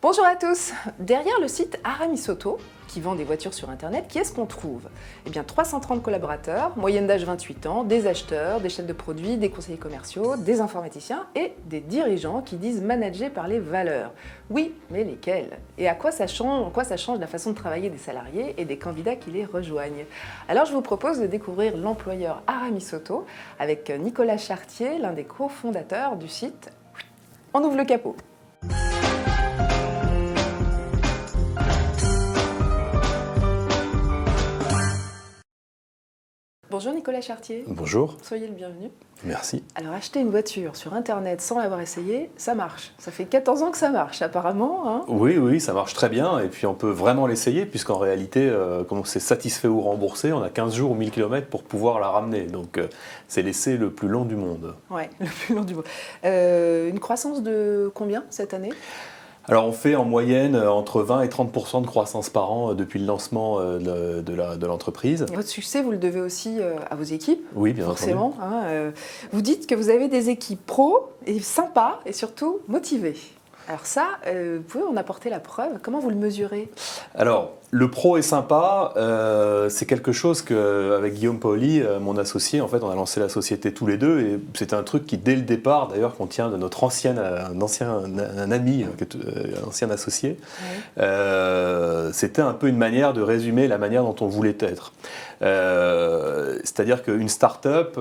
Bonjour à tous. Derrière le site Aramis Auto, qui vend des voitures sur Internet, qui est-ce qu'on trouve? Eh bien 330 collaborateurs, moyenne d'âge 28 ans, des acheteurs, des chefs de produits, des conseillers commerciaux, des informaticiens et des dirigeants qui disent manager par les valeurs. Oui, mais lesquelles? Et en quoi ça change la façon de travailler des salariés et des candidats qui les rejoignent? Alors je vous propose de découvrir l'employeur Aramis Auto avec Nicolas Chartier, l'un des cofondateurs du site. On ouvre le capot. Bonjour Nicolas Chartier. Bonjour. Soyez le bienvenu. Merci. Alors acheter une voiture sur Internet sans l'avoir essayé, ça marche. Ça fait 14 ans que ça marche apparemment. Hein. Oui, ça marche très bien et puis on peut vraiment l'essayer puisqu'en réalité, comme c'est satisfait ou remboursé, on a 15 jours ou 1000 km pour pouvoir la ramener. Donc c'est l'essai le plus long du monde. Oui, le plus long du monde. Une croissance de combien cette année ? Alors on fait en moyenne entre 20 et 30% de croissance par an depuis le lancement de l'entreprise. Votre succès, vous le devez aussi à vos équipes. Oui, bien forcément. entendu. Vous dites que vous avez des équipes pro et sympas et surtout motivées. Alors ça, vous pouvez en apporter la preuve. Comment vous le mesurez ? Alors, le pro est sympa, c'est quelque chose qu'avec Guillaume Paoli, mon associé, en fait, on a lancé la société tous les deux et c'est un truc qui, dès le départ, d'ailleurs, qu'on tient de notre un ami, un ancien associé, oui. C'était un peu une manière de résumer la manière dont on voulait être. C'est-à-dire qu'une start-up,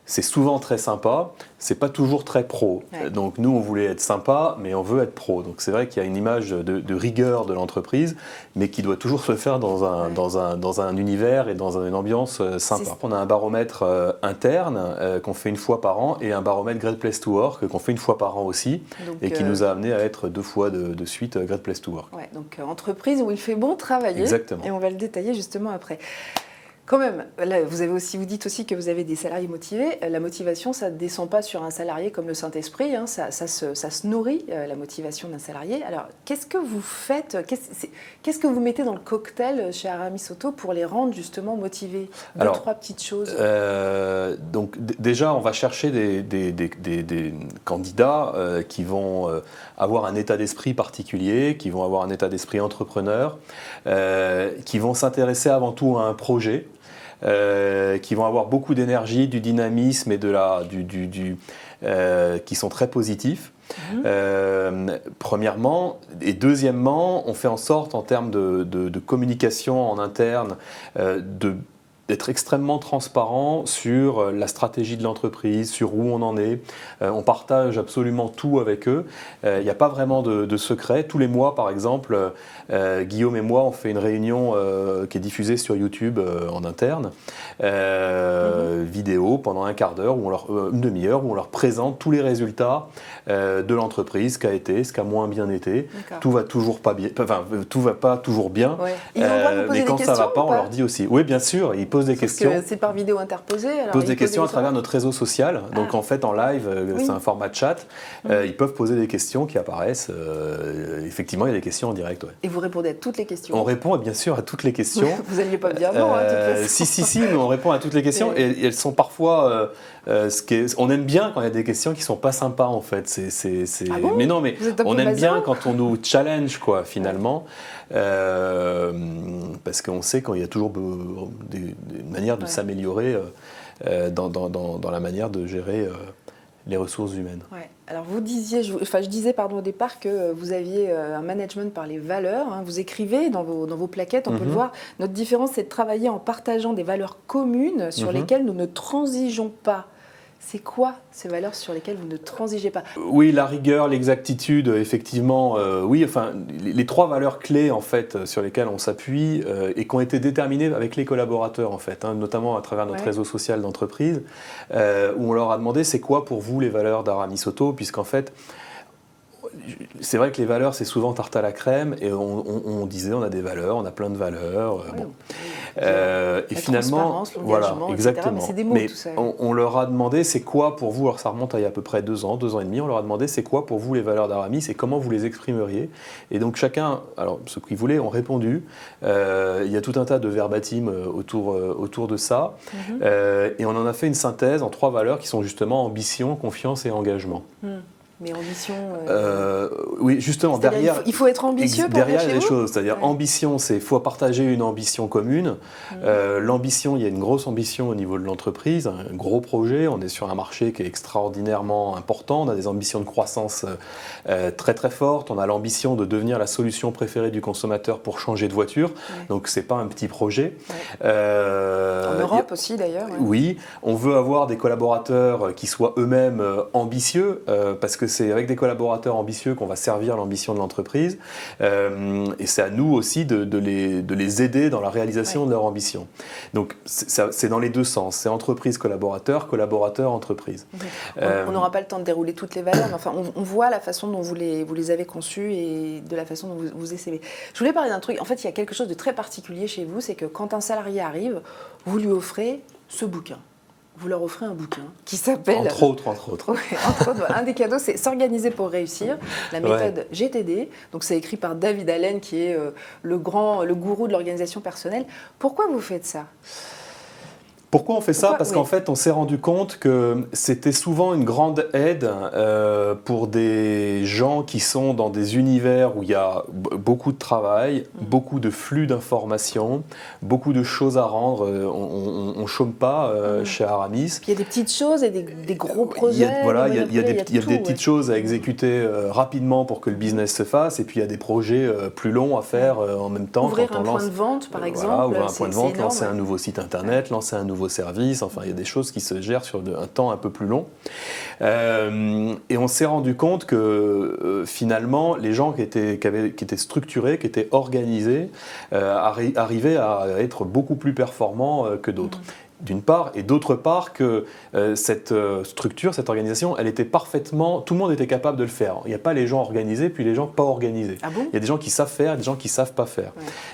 c'est souvent très sympa, c'est pas toujours très pro. Ouais. Donc nous, on voulait être sympa, mais on veut être pro. Donc c'est vrai qu'il y a une image de rigueur de l'entreprise, mais qui doit toujours se faire dans un univers et dans une ambiance sympa. On a un baromètre interne qu'on fait une fois par an et un baromètre Great Place to Work qu'on fait une fois par an aussi, donc, et qui nous a amené à être 2 fois de suite Great Place to Work. Ouais, donc entreprise où il fait bon travailler. Exactement. Et on va le détailler justement après. Quand même, là, vous dites aussi que vous avez des salariés motivés. La motivation, ça ne descend pas sur un salarié comme le Saint-Esprit. Hein, ça se nourrit, la motivation d'un salarié. Alors, qu'est-ce que vous faites ? Qu'est-ce que vous mettez dans le cocktail chez Aramis Auto pour les rendre justement motivés ? Trois petites choses. Donc, déjà, on va chercher des candidats qui vont avoir un état d'esprit particulier, qui vont avoir un état d'esprit entrepreneur, qui vont s'intéresser avant tout à un projet. Qui vont avoir beaucoup d'énergie, du dynamisme et qui sont très positifs. Premièrement, et deuxièmement, on fait en sorte en termes de communication en interne d'être extrêmement transparent sur la stratégie de l'entreprise, sur où on en est. On partage absolument tout avec eux. Il n'y a pas vraiment de secret. Tous les mois, par exemple, Guillaume et moi, on fait une réunion qui est diffusée sur YouTube en interne, vidéo pendant un quart d'heure, une demi-heure, où on leur présente tous les résultats de l'entreprise, ce qu'a été, ce qui a moins bien été. Tout va toujours pas bien, enfin, tout va pas toujours bien. Ouais. Ils ont le droit de vous poser mais quand des ça questions, va pas, on leur dit aussi. Oui, bien sûr, ils posent des questions. C'est par vidéo interposée. Ils posent des questions à travers notre réseau social. Donc en fait, en live, c'est un format de chat. Ils peuvent poser des questions qui apparaissent. Effectivement, il y a des questions en direct. Ouais. Et vous répondez à toutes les questions? On répond bien sûr à toutes les questions. Vous n'alliez pas me dire non, hein, de toute façon. Si, mais on répond à toutes les questions. Et elles sont parfois... on aime bien quand il y a des questions qui ne sont pas sympas, en fait. Ah bon? Mais non, mais on aime bien quand on nous challenge, quoi, finalement. Parce qu'on sait qu'il y a toujours des manières de s'améliorer dans la manière de gérer les ressources humaines. Ouais. Alors je disais au départ que vous aviez un management par les valeurs. Hein. Vous écrivez dans vos plaquettes, on peut le voir. Notre différence, c'est de travailler en partageant des valeurs communes sur lesquelles nous ne transigeons pas. C'est quoi ces valeurs sur lesquelles vous ne transigez pas? Oui, la rigueur, l'exactitude, effectivement. Oui, enfin, les 3 valeurs clés en fait sur lesquelles on s'appuie et qui ont été déterminées avec les collaborateurs en fait, hein, notamment à travers notre réseau social d'entreprise, où on leur a demandé c'est quoi pour vous les valeurs d'Aramis Auto, puisqu'en fait c'est vrai que les valeurs, c'est souvent tarte à la crème, et on disait on a des valeurs, on a plein de valeurs. Et finalement, voilà, exactement. Mais c'est des mots, tout ça. On leur a demandé c'est quoi pour vous, alors ça remonte à il y a à peu près 2 ans et demi, on leur a demandé c'est quoi pour vous les valeurs d'Aramis et comment vous les exprimeriez. Et donc chacun, alors ceux qui voulaient ont répondu. Il y a tout un tas de verbatim autour de ça. Et on en a fait une synthèse en 3 valeurs qui sont justement ambition, confiance et engagement. Mais ambition... Oui, justement, derrière... Il faut être ambitieux pour derrière, venir il y a chez des vous. choses. C'est-à-dire, ambition, c'est qu'il faut partager une ambition commune. L'ambition, il y a une grosse ambition au niveau de l'entreprise, un gros projet. On est sur un marché qui est extraordinairement important. On a des ambitions de croissance très très fortes. On a l'ambition de devenir la solution préférée du consommateur pour changer de voiture. Donc, ce n'est pas un petit projet. En Europe aussi, d'ailleurs. Oui, on veut avoir des collaborateurs qui soient eux-mêmes ambitieux, parce que c'est avec des collaborateurs ambitieux qu'on va servir l'ambition de l'entreprise. Et c'est à nous aussi de les aider dans la réalisation de leur ambition. Donc c'est dans les deux sens, c'est entreprise-collaborateur, collaborateur-entreprise. On n'aura pas le temps de dérouler toutes les valeurs, mais enfin, on voit la façon dont vous les avez conçues et de la façon dont vous essaimez. Je voulais parler d'un truc, en fait il y a quelque chose de très particulier chez vous, c'est que quand un salarié arrive, vous lui offrez ce bouquin. Vous leur offrez un bouquin qui s'appelle... Entre autres. Ouais, entre autres, un des cadeaux, c'est S'organiser pour réussir, la méthode GTD. Donc c'est écrit par David Allen, qui est le gourou de l'organisation personnelle. Pourquoi vous faites ça ? Pourquoi on fait ça ? Parce qu'en fait, on s'est rendu compte que c'était souvent une grande aide pour des gens qui sont dans des univers où il y a beaucoup de travail, beaucoup de flux d'informations, beaucoup de choses à rendre. On ne chôme pas chez Aramis. Puis il y a des petites choses et des gros projets. Il y a des petites choses à exécuter rapidement pour que le business se fasse. Et puis il y a des projets plus longs à faire en même temps. Ouvrir un point de vente, par exemple. Voilà, ouvrir un point de vente, lancer un nouveau site internet, lancer un nouveau service, enfin il y a des choses qui se gèrent sur un temps un peu plus long. Et on s'est rendu compte que finalement les gens qui étaient structurés, qui étaient organisés, arrivaient à être beaucoup plus performants que d'autres. D'une part, et d'autre part que cette structure, cette organisation, elle était parfaitement, tout le monde était capable de le faire. Il n'y a pas les gens organisés puis les gens pas organisés. Ah bon ? Il y a des gens qui savent faire et des gens qui savent pas faire.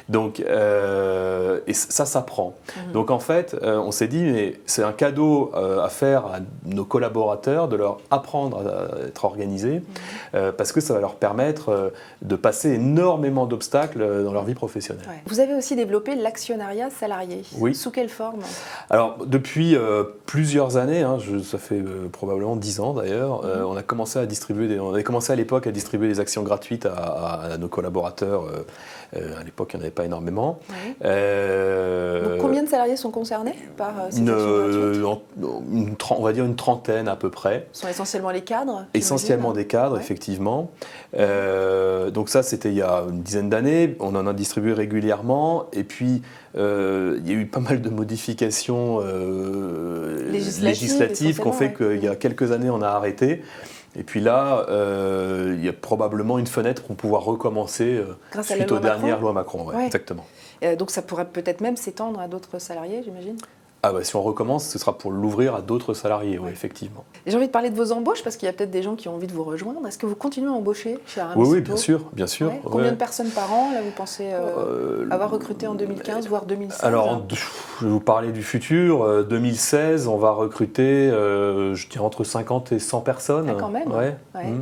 Donc, et ça s'apprend. Donc en fait, on s'est dit, mais c'est un cadeau à faire à nos collaborateurs de leur apprendre à être organisés, parce que ça va leur permettre de passer énormément d'obstacles dans leur vie professionnelle. Vous avez aussi développé l'actionnariat salarié. Oui. Sous quelle forme ? Alors, depuis plusieurs années, ça fait probablement 10 ans d'ailleurs, on a commencé on avait commencé à l'époque à distribuer des actions gratuites à nos collaborateurs. À l'époque, il n'y en avait pas énormément. Donc, combien de salariés sont concernés par ces actions gratuites ? On va dire une trentaine à peu près. Ce sont essentiellement les cadres ? Essentiellement des cadres, effectivement. Donc ça, c'était il y a une dizaine d'années. On en a distribué régulièrement. Et puis, il y a eu pas mal de modifications législatives qui ont fait qu'il y a quelques années, on a arrêté. Et puis là, il y a probablement une fenêtre pour pouvoir recommencer suite aux dernières lois Macron. Exactement. Donc ça pourrait peut-être même s'étendre à d'autres salariés, j'imagine ? Ah bah, si on recommence, ce sera pour l'ouvrir à d'autres salariés, oui, effectivement. Et j'ai envie de parler de vos embauches, parce qu'il y a peut-être des gens qui ont envie de vous rejoindre. Est-ce que vous continuez à embaucher chez Aramis Auto ? Oui, bien sûr. Ouais. Combien de personnes par an, là, vous pensez avoir recruté en 2015, voire 2016 ? Alors, je vais vous parler du futur. 2016, on va recruter, je dirais, entre 50 et 100 personnes. Ah, quand même.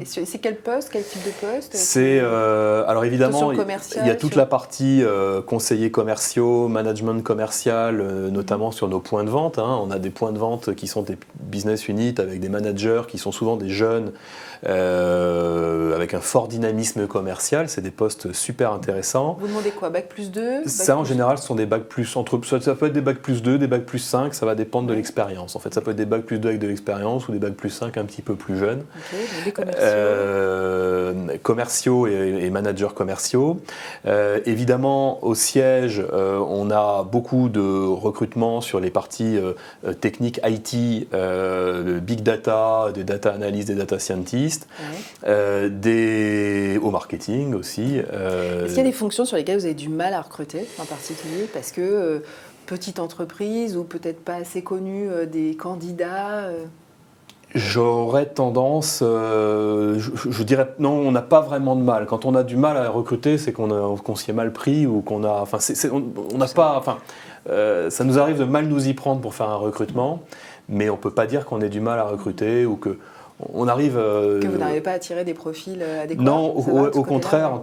Et c'est quel poste, quel type de poste ? C'est, alors évidemment, il y a toute la partie conseillers commerciaux, management commercial, notamment sur nos points de vente. On a des points de vente qui sont des business units avec des managers qui sont souvent des jeunes avec un fort dynamisme commercial. C'est des postes super intéressants. Vous demandez quoi ? Bac plus 2 ? Ça, en général, ce sont des bacs plus... Ça peut être des bacs plus 2, des bacs plus 5, ça va dépendre de l'expérience. En fait, ça peut être des bacs plus 2 avec de l'expérience ou des bacs plus 5 un petit peu plus jeunes. Donc des commerciaux. Commerciaux et managers commerciaux. Évidemment, au siège, on a beaucoup de recrutements sur les parties techniques IT, de big data, des data analysts, des data scientists, au marketing aussi. Est-ce qu'il y a des fonctions sur lesquelles vous avez du mal à recruter en particulier parce que petite entreprise ou peut-être pas assez connue des candidats J'aurais tendance, je dirais non, on n'a pas vraiment de mal. Quand on a du mal à recruter, c'est qu'on s'y est mal pris ou qu'on a, enfin, on n'a pas, enfin, ça nous arrive de mal nous y prendre pour faire un recrutement, mais on peut pas dire qu'on ait du mal à recruter ou que on arrive... que vous n'arrivez pas à attirer des profils adéquats? Non, au contraire,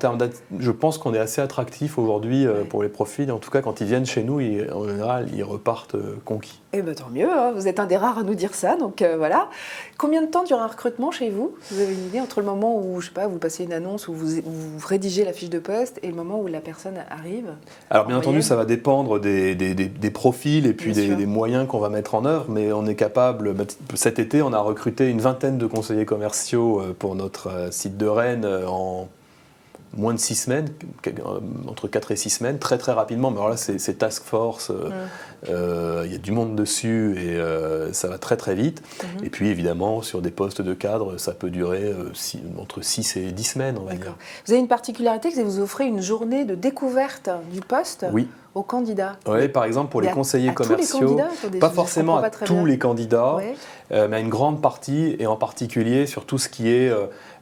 je pense qu'on est assez attractif aujourd'hui pour les profils. En tout cas, quand ils viennent chez nous, en général, ils repartent conquis. Eh bien, tant mieux, hein. Vous êtes un des rares à nous dire ça, donc voilà. Combien de temps dure un recrutement chez vous? Vous avez une idée entre le moment où, je sais pas, vous passez une annonce, où vous rédigez la fiche de poste, et le moment où la personne arrive? Alors, bien entendu, ça va dépendre des profils et puis des moyens qu'on va mettre en œuvre, mais on est capable... Cet été, on a recruté une vingtaine de conseillers commerciaux pour notre site de Rennes en moins de 6 semaines, entre 4 et 6 semaines, très très rapidement. Mais alors là, c'est task force, y a du monde dessus et ça va très très vite. Et puis évidemment, sur des postes de cadre, ça peut durer entre 6 et 10 semaines, on va dire. Vous avez une particularité, que vous offrez une journée de découverte du poste aux candidats. Oui, par exemple, pour les conseillers commerciaux, pas forcément à tous les candidats, mais à une grande partie, et en particulier sur tout ce qui est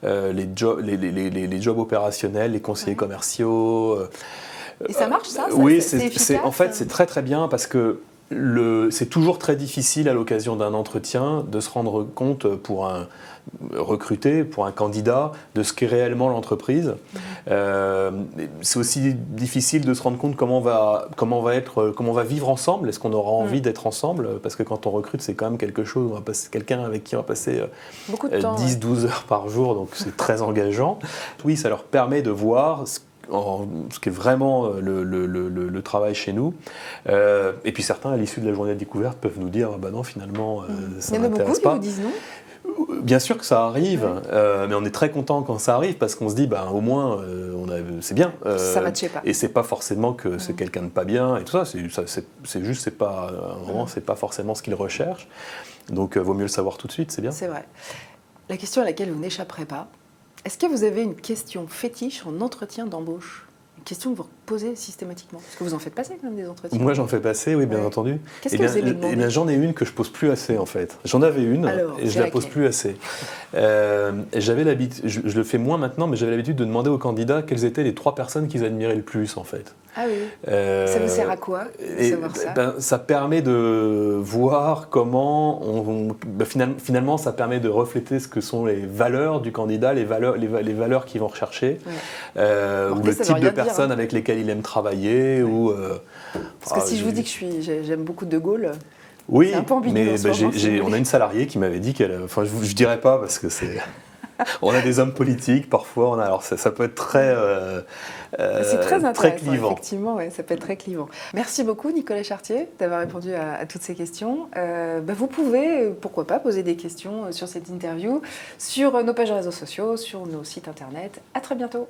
les jobs opérationnels, les conseillers commerciaux. Et ça marche, ça? Oui, c'est efficace? en fait, c'est très très bien parce que c'est toujours très difficile à l'occasion d'un entretien de se rendre compte pour un candidat de ce qu'est réellement l'entreprise. C'est aussi difficile de se rendre compte comment on va vivre ensemble. Est-ce qu'on aura envie d'être ensemble? Parce que quand on recrute, c'est quand même quelqu'un avec qui on va passer 10-12 heures par jour, donc c'est très engageant. Oui, ça leur permet de voir ce qui est vraiment le travail chez nous. Et puis certains, à l'issue de la journée de découverte, peuvent nous dire bah non, finalement, ça ne m'intéresse pas. Il y en a beaucoup qui vous disent non? Bien sûr que ça arrive, mais on est très content quand ça arrive parce qu'on se dit au moins c'est bien. Ça matchait pas. Et c'est pas forcément que c'est quelqu'un de pas bien et tout ça. C'est juste c'est pas forcément ce qu'ils recherchent. Donc vaut mieux le savoir tout de suite, c'est bien. C'est vrai. La question à laquelle vous n'échapperez pas. Est-ce que vous avez une question fétiche en entretien d'embauche? Une question que vous posez systématiquement? Parce que vous en faites passer quand même des entretiens. Moi j'en fais passer, oui, bien entendu. Qu'est-ce que vous aimez demander? J'en ai une que je pose plus assez en fait. J'en avais une et je la pose plus assez. J'avais l'habitude, je le fais moins maintenant, mais j'avais l'habitude de demander aux candidats quelles étaient les 3 personnes qu'ils admiraient le plus en fait. Ah oui. Ça vous sert à quoi de savoir ça? Ça permet de voir comment finalement ça permet de refléter ce que sont les valeurs du candidat, les valeurs qu'ils vont rechercher, ou le type de personnes avec lesquelles il aime travailler. Parce que si je vous dis que j'aime beaucoup De Gaulle, oui, c'est un peu ambigu mais on a une salariée qui m'avait dit qu'elle... Enfin, je dirais pas parce que c'est... On a des hommes politiques, parfois, alors ça peut être très c'est très intéressant, très clivant. Effectivement, ça peut être très clivant. Merci beaucoup, Nicolas Chartier, d'avoir répondu à toutes ces questions. Vous pouvez, pourquoi pas, poser des questions sur cette interview, sur nos pages réseaux sociaux, sur nos sites internet. À très bientôt.